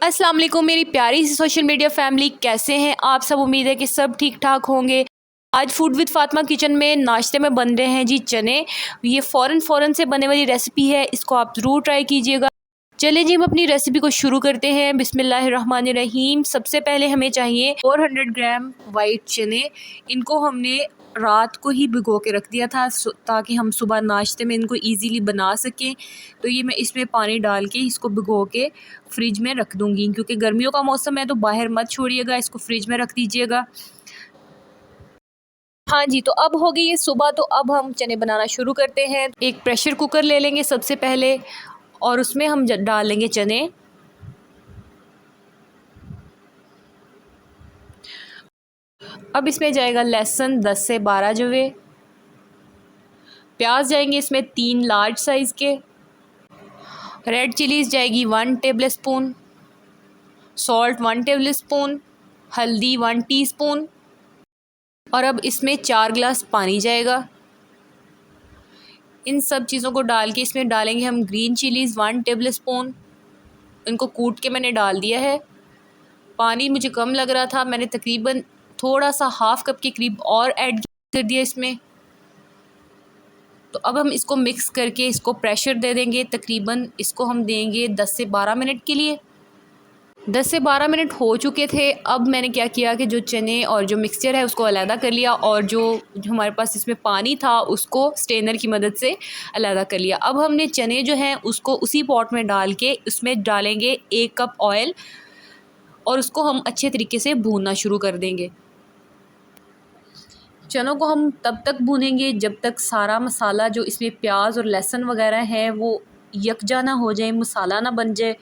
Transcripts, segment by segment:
अस्सलाम वालेकुम मेरी प्यारी सी सोशल मीडिया फैमिली, कैसे हैं आप सब। उम्मीद है कि सब ठीक ठाक होंगे। आज फूड विद फातिमा किचन में नाश्ते में बन रहे हैं जी चने। ये फ़ौरन से बनने वाली रेसिपी है, इसको आप ज़रूर ट्राई कीजिएगा। चलिए जी हम अपनी रेसिपी को शुरू करते हैं। बिस्मिल्लाहिर्रहमानिर्रहीम। सबसे पहले हमें चाहिए 400 ग्राम वाइट चने। इनको हमने रात को ही भिगो के रख दिया था ताकि हम सुबह नाश्ते में इनको इजीली बना सकें। तो ये मैं इसमें पानी डाल के इसको भिगो के फ्रिज में रख दूँगी, क्योंकि गर्मियों का मौसम है तो बाहर मत छोड़िएगा, इसको फ्रिज में रख दीजिएगा। हाँ जी, तो अब हो गई ये सुबह, तो अब हम चने बनाना शुरू करते हैं। एक प्रेशर कुकर ले लेंगे सबसे पहले और उसमें हम डाल लेंगे चने। अब इसमें जाएगा लहसुन 10 से 12 जवे। प्याज जाएंगे इसमें 3 लार्ज साइज़ के। रेड चिलीज़ जाएगी 1 table spoon. Salt 1 table spoon. हल्दी 1 टीस्पून। और अब इसमें 4 गिलास पानी जाएगा। इन सब चीज़ों को डाल के इसमें डालेंगे हम ग्रीन चिलीज़ 1 टेबल स्पून। इनको कूट के मैंने डाल दिया है। पानी मुझे कम लग रहा था, मैंने तकरीबन थोड़ा सा हाफ़ कप के करीब और ऐड कर दिया इसमें। तो अब हम इसको मिक्स करके इसको प्रेशर दे देंगे। तकरीबन इसको हम देंगे 10 से 12 मिनट के लिए। 10 से 12 मिनट हो चुके थे। अब मैंने क्या किया कि जो चने और जो मिक्सचर है उसको अलग कर लिया और जो हमारे पास इसमें पानी था उसको स्ट्रेनर की मदद से अलग कर लिया। अब हमने चने जो हैं उसको उसी पॉट में डाल के उसमें डालेंगे 1 कप ऑयल और उसको हम अच्छे तरीके से भूनना शुरू कर देंगे। चनों को हम तब तक भूनेंगे जब तक सारा मसाला जो इसमें प्याज और लहसुन वगैरह है वो यकजा ना हो जाए, मसाला ना बन जाए।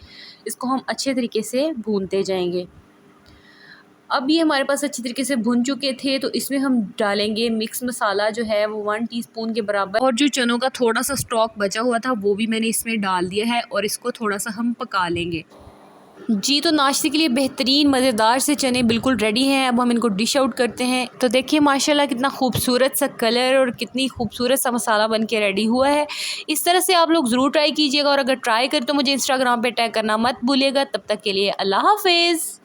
इसको हम अच्छे तरीके से भूनते जाएंगे। अब ये हमारे पास अच्छी तरीके से भुन चुके थे, तो इसमें हम डालेंगे मिक्स मसाला जो है वो 1 टीस्पून के बराबर। और जो चनों का थोड़ा सा स्टॉक बचा हुआ था वो भी मैंने इसमें डाल दिया है और इसको थोड़ा सा हम पका लेंगे जी। तो नाश्ते के लिए बेहतरीन मज़ेदार से चने बिल्कुल रेडी हैं। अब हम इनको डिश आउट करते हैं। तो देखिए माशाल्लाह कितना खूबसूरत सा कलर और कितनी खूबसूरत सा मसाला बन के रेडी हुआ है। इस तरह से आप लोग ज़रूर ट्राई कीजिएगा और अगर ट्राई करें तो मुझे इंस्टाग्राम पे टैग करना मत भूलिएगा। तब तक के लिए अल्लाह हाफिज़।